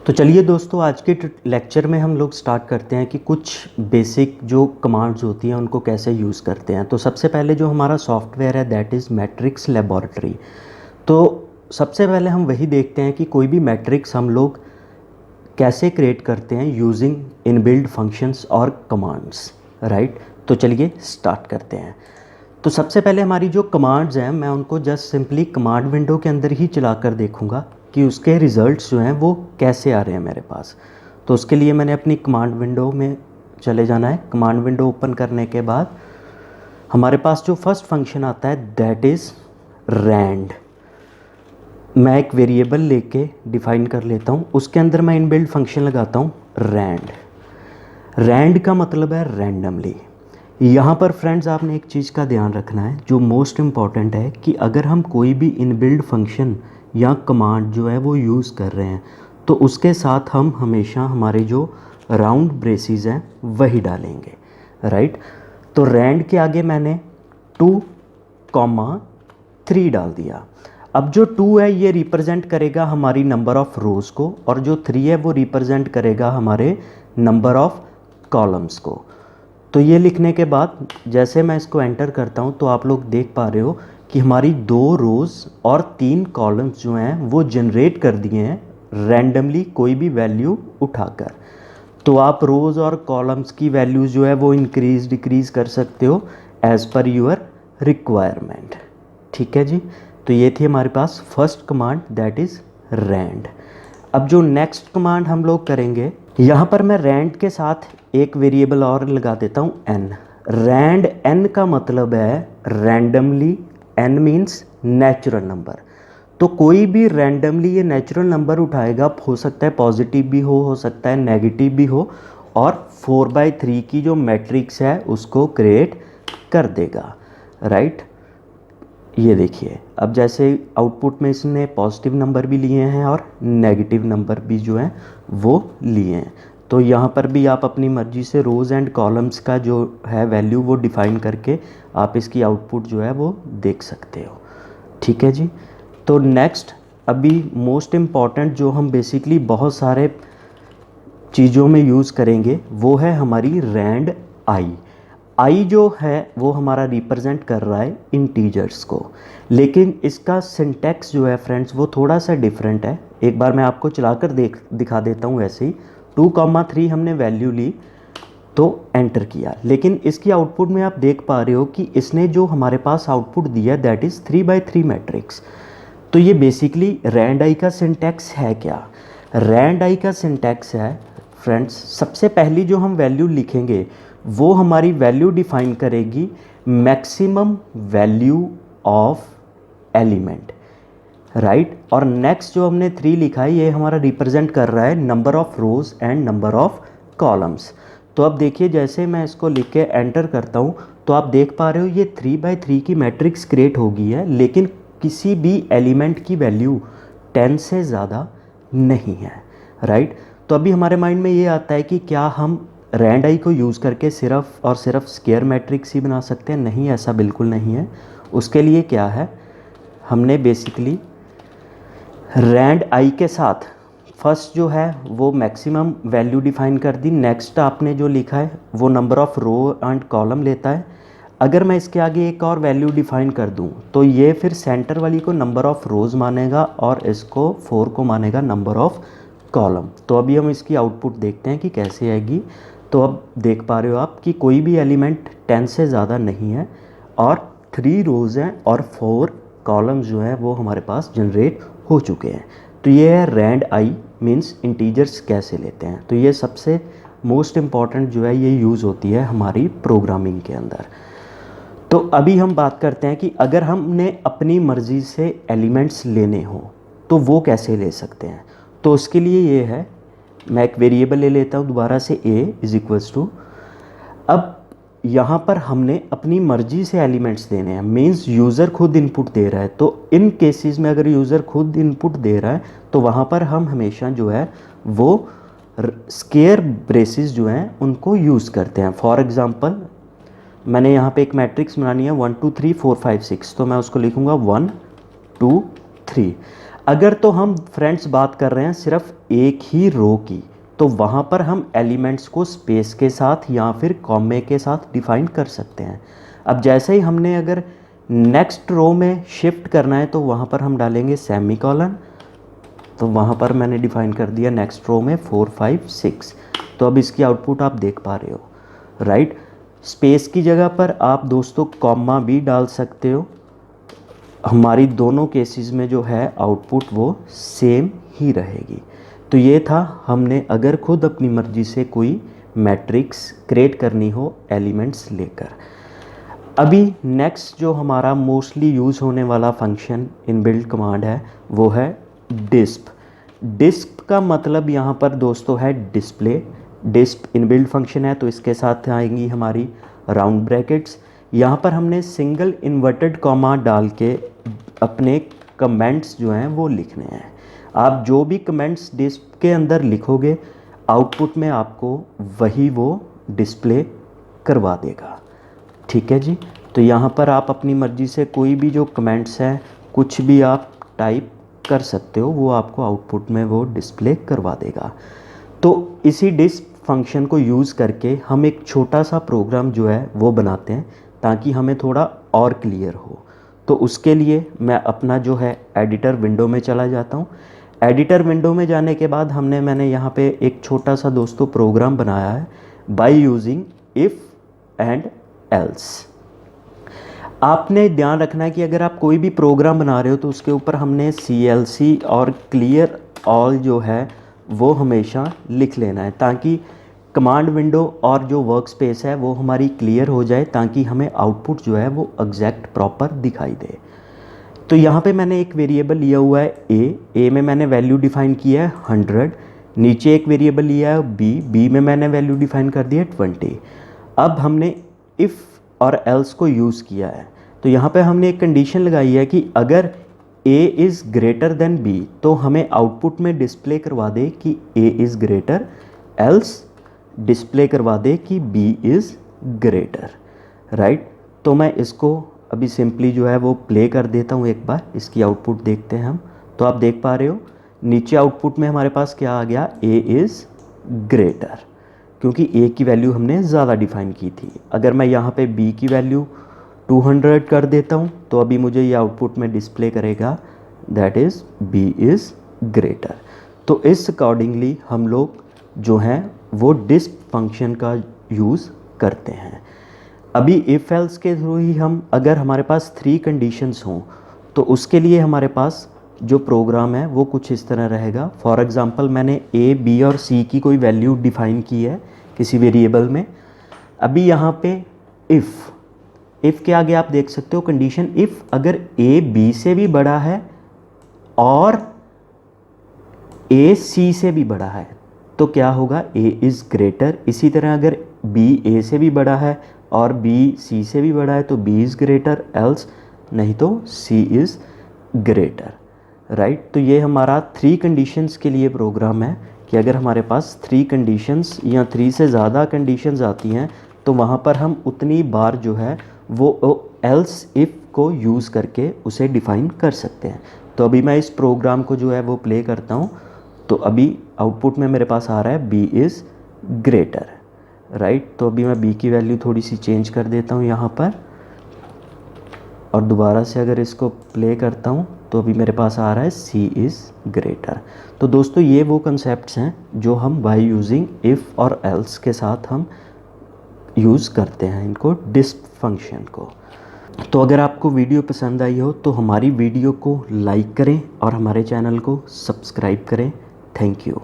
तो चलिए दोस्तों, आज के लेक्चर में हम लोग स्टार्ट करते हैं कि कुछ बेसिक जो कमांड्स होती हैं उनको कैसे यूज़ करते हैं। तो सबसे पहले जो हमारा सॉफ्टवेयर है दैट इज़ मैट्रिक्स लेबोरेटरी। तो सबसे पहले हम वही देखते हैं कि कोई भी मैट्रिक्स हम लोग कैसे क्रिएट करते हैं यूजिंग इनबिल्ट फंक्शंस और कमांड्स, राइट। तो चलिए स्टार्ट करते हैं। तो सबसे पहले हमारी जो कमांड्स हैं मैं उनको जस्ट सिंपली कमांड विंडो के अंदर ही चला कर देखूँगा कि उसके रिज़ल्ट्स जो हैं वो कैसे आ रहे हैं मेरे पास। तो उसके लिए मैंने अपनी कमांड विंडो में चले जाना है। कमांड विंडो ओपन करने के बाद हमारे पास जो फर्स्ट फंक्शन आता है दैट इज़ रैंड। मैं एक वेरिएबल लेके डिफ़ाइन कर लेता हूँ, उसके अंदर मैं इनबिल्ट फंक्शन लगाता हूँ रैंड। रैंड का मतलब है रैंडमली। यहाँ पर फ्रेंड्स आपने एक चीज़ का ध्यान रखना है जो मोस्ट इम्पॉर्टेंट है कि अगर हम कोई भी इनबिल्ट फंक्शन या कमांड जो है वो यूज़ कर रहे हैं तो उसके साथ हम हमेशा हमारे जो राउंड ब्रेसेस हैं वही डालेंगे, राइट। तो रैंड के आगे मैंने 2,3 डाल दिया। अब जो 2 है ये रिप्रेजेंट करेगा हमारी नंबर ऑफ़ रोज़ को और जो 3 है वो रिप्रेजेंट करेगा हमारे नंबर ऑफ़ कॉलम्स को। तो ये लिखने के बाद जैसे मैं इसको एंटर करता हूँ तो आप लोग देख पा रहे हो कि हमारी 2 रोज़ और 3 कॉलम्स जो हैं वो जनरेट कर दिए हैं रैंडमली कोई भी वैल्यू उठाकर। तो आप रोज़ और कॉलम्स की वैल्यूज़ जो है वो इंक्रीज़ डिक्रीज़ कर सकते हो एज़ पर यूअर रिक्वायरमेंट, ठीक है जी। तो ये थी हमारे पास first command that is rand. अब जो नेक्स्ट कमांड हम लोग करेंगे, यहाँ पर मैं रैंड के साथ एक वेरिएबल और लगा देता हूँ एन। रैंड एन का मतलब है randomly, n means natural number. तो कोई भी रैंडमली ये नेचुरल नंबर उठाएगा, हो सकता है पॉजिटिव भी हो सकता है नेगेटिव भी हो, और 4/3 की जो मैट्रिक्स है उसको क्रिएट कर देगा, राइट। ये देखिए, अब जैसे आउटपुट में इसने पॉजिटिव नंबर भी लिए हैं और नेगेटिव नंबर भी जो हैं वो लिए हैं। तो यहाँ पर भी आप अपनी मर्ज़ी से रोज़ एंड कॉलम्स का जो है वैल्यू वो डिफ़ाइन करके आप इसकी आउटपुट जो है वो देख सकते हो, ठीक है जी। तो नेक्स्ट अभी मोस्ट इम्पॉर्टेंट जो हम बेसिकली बहुत सारे चीज़ों में यूज़ करेंगे वो है हमारी रैंड आई। आई जो है वो हमारा रिप्रेजेंट कर रहा है इंटीजर्स को, लेकिन इसका सिंटैक्स जो है फ्रेंड्स वो थोड़ा सा डिफरेंट है। एक बार मैं आपको चलाकर दिखा देता हूँ। ऐसे ही 2,3 हमने वैल्यू ली तो एंटर किया, लेकिन इसकी आउटपुट में आप देख पा रहे हो कि इसने जो हमारे पास आउटपुट दिया दैट इज़ 3/3 मैट्रिक्स। तो ये बेसिकली रैंड आई का सिंटैक्स है क्या? रैंड आई का सिंटैक्स है फ्रेंड्स, सबसे पहली जो हम वैल्यू लिखेंगे वो हमारी वैल्यू डिफाइन करेगी maximum value of element, right. और नेक्स्ट जो हमने 3 लिखा है ये हमारा रिप्रेजेंट कर रहा है number of rows and number of columns. तो अब देखिए, जैसे मैं इसको लिख के एंटर करता हूँ तो आप देख पा रहे हो ये 3/3 की मैट्रिक्स क्रिएट हो गई है, लेकिन किसी भी एलिमेंट की वैल्यू 10 से ज़्यादा नहीं है, राइट। तो अभी हमारे माइंड में ये आता है कि क्या हम रैंड आई को यूज़ करके सिर्फ और सिर्फ स्क्वायर मैट्रिक्स ही बना सकते हैं? नहीं, ऐसा बिल्कुल नहीं है। उसके लिए क्या है, हमने बेसिकली रैंड आई के साथ फर्स्ट जो है वो मैक्सिमम वैल्यू डिफाइन कर दी। नेक्स्ट आपने जो लिखा है वो number of row and column लेता है। अगर मैं इसके आगे एक और वैल्यू डिफाइन कर दूं तो ये फिर सेंटर वाली को नंबर ऑफ़ रोज़ मानेगा और इसको 4 को मानेगा नंबर ऑफ़ कॉलम। तो अभी हम इसकी आउटपुट देखते हैं कि कैसे आएगी। तो अब देख पा रहे हो आप कि कोई भी एलिमेंट 10 से ज़्यादा नहीं है और 3 रोज़ हैं और 4 कॉलम्स जो हैं वो हमारे पास जनरेट हो चुके हैं। तो ये है रैंड आई मीन्स इंटीजर्स कैसे लेते हैं। तो ये सबसे मोस्ट इम्पॉर्टेंट जो है ये यूज़ होती है हमारी प्रोग्रामिंग के अंदर। तो अभी हम बात करते हैं कि अगर हमने अपनी मर्ज़ी से एलिमेंट्स लेने हो तो वो कैसे ले सकते हैं। तो उसके लिए ये है, मैं एक वेरिएबल ले लेता हूँ दोबारा से a इज़ इक्वल्स टू, अब यहाँ पर हमने अपनी मर्ज़ी से एलिमेंट्स देने हैं, मींस यूज़र खुद इनपुट दे रहा है। तो इन केसेस में अगर यूज़र खुद इनपुट दे रहा है तो वहाँ पर हम हमेशा जो है वो स्क्वायर ब्रेसेस जो हैं उनको यूज़ करते हैं। फॉर एग्ज़ाम्पल मैंने यहाँ पे एक मैट्रिक्स बनानी है 1 2 3 4 5 6, तो मैं उसको लिखूँगा 1 2 3। अगर तो हम फ्रेंड्स बात कर रहे हैं सिर्फ एक ही रो की, तो वहाँ पर हम एलिमेंट्स को स्पेस के साथ या फिर कॉमे के साथ डिफाइन कर सकते हैं। अब जैसे ही हमने अगर नेक्स्ट रो में शिफ्ट करना है तो वहाँ पर हम डालेंगे सेमी कॉलन, तो वहाँ पर मैंने डिफाइन कर दिया नेक्स्ट रो में 4 5 6। तो अब इसकी आउटपुट आप देख पा रहे हो, राइट। स्पेस की जगह पर आप दोस्तों कॉमा भी डाल सकते हो। हमारी दोनों केसेस में जो है आउटपुट वो सेम ही रहेगी। तो ये था, हमने अगर खुद अपनी मर्जी से कोई मैट्रिक्स क्रिएट करनी हो एलिमेंट्स लेकर। अभी नेक्स्ट जो हमारा मोस्टली यूज़ होने वाला फंक्शन इनबिल्ट कमांड है वो है डिस्प। डिस्प का मतलब यहाँ पर दोस्तों है डिस्प्ले। डिस्प इनबिल्ट फंक्शन है तो इसके साथ आएंगी हमारी राउंड ब्रैकेट्स। यहाँ पर हमने सिंगल इन्वर्टेड कॉमा डाल के अपने कमेंट्स जो हैं वो लिखने हैं। आप जो भी कमेंट्स डिस्प के अंदर लिखोगे आउटपुट में आपको वही वो डिस्प्ले करवा देगा, ठीक है जी। तो यहाँ पर आप अपनी मर्ज़ी से कोई भी जो कमेंट्स हैं कुछ भी आप टाइप कर सकते हो, वो आपको आउटपुट में वो डिस्प्ले करवा देगा। तो इसी डिस्प फंक्शन को यूज़ करके हम एक छोटा सा प्रोग्राम जो है वो बनाते हैं ताकि हमें थोड़ा और क्लियर हो। तो उसके लिए मैं अपना जो है एडिटर विंडो में चला जाता हूँ। एडिटर विंडो में जाने के बाद मैंने यहाँ पे एक छोटा सा दोस्तों प्रोग्राम बनाया है by using if and else. आपने ध्यान रखना है कि अगर आप कोई भी प्रोग्राम बना रहे हो तो उसके ऊपर हमने CLC और क्लियर ऑल जो है वो हमेशा लिख लेना है ताकि कमांड विंडो और जो वर्क स्पेस है वो हमारी क्लियर हो जाए, ताकि हमें आउटपुट जो है वो एग्जैक्ट प्रॉपर दिखाई दे। तो यहाँ पे मैंने एक वेरिएबल लिया हुआ है ए में मैंने वैल्यू डिफाइन किया है 100। नीचे एक वेरिएबल लिया है बी में मैंने वैल्यू डिफाइन कर दी है 20। अब हमने इफ़ और एल्स को यूज़ किया है तो यहाँ पे हमने एक कंडीशन लगाई है कि अगर a is greater than b तो हमें आउटपुट में डिस्प्ले करवा दे कि a is greater, else display करवा दे कि b इज़ ग्रेटर, राइट। तो मैं इसको अभी सिंपली जो है वो प्ले कर देता हूँ, एक बार इसकी आउटपुट देखते हैं हम। तो आप देख पा रहे हो नीचे आउटपुट में हमारे पास क्या आ गया, a इज़ ग्रेटर, क्योंकि a की वैल्यू हमने ज़्यादा डिफाइन की थी। अगर मैं यहाँ पे b की वैल्यू 200 कर देता हूँ तो अभी मुझे ये आउटपुट में डिस्प्ले करेगा that is b is greater. तो इस अकॉर्डिंगली हम लोग जो हैं वो डिस्प फंक्शन का यूज़ करते हैं। अभी इफ़ एल्स के थ्रू ही हम, अगर हमारे पास 3 कंडीशंस हों तो उसके लिए हमारे पास जो प्रोग्राम है वो कुछ इस तरह रहेगा। फॉर एग्ज़ाम्पल मैंने a, b और c की कोई वैल्यू डिफ़ाइन की है किसी वेरिएबल में। अभी यहाँ पे इफ़ के आगे आप देख सकते हो कंडीशन इफ़ अगर a b से भी बड़ा है और a c से भी बड़ा है तो क्या होगा, a इज़ ग्रेटर। इसी तरह अगर b a से भी बड़ा है और b c से भी बड़ा है तो b इज़ ग्रेटर, एल्स नहीं तो c इज़ ग्रेटर, राइट। तो ये हमारा 3 कंडीशंस के लिए प्रोग्राम है कि अगर हमारे पास 3 कंडीशंस या 3 से ज़्यादा कंडीशंस आती हैं तो वहाँ पर हम उतनी बार जो है वो एल्स इफ़ को यूज़ करके उसे डिफ़ाइन कर सकते हैं। तो अभी मैं इस प्रोग्राम को जो है वो प्ले करता हूँ। तो अभी आउटपुट में मेरे पास आ रहा है b इज़ ग्रेटर, राइट। तो अभी मैं b की वैल्यू थोड़ी सी चेंज कर देता हूँ यहाँ पर, और दोबारा से अगर इसको प्ले करता हूँ तो अभी मेरे पास आ रहा है c इज़ ग्रेटर। तो दोस्तों ये वो कंसेप्ट्स हैं जो हम बाय यूजिंग इफ़ और एल्स के साथ हम यूज़ करते हैं इनको, डिस्प फंक्शन को। तो अगर आपको वीडियो पसंद आई हो तो हमारी वीडियो को लाइक करें और हमारे चैनल को सब्सक्राइब करें। Thank you.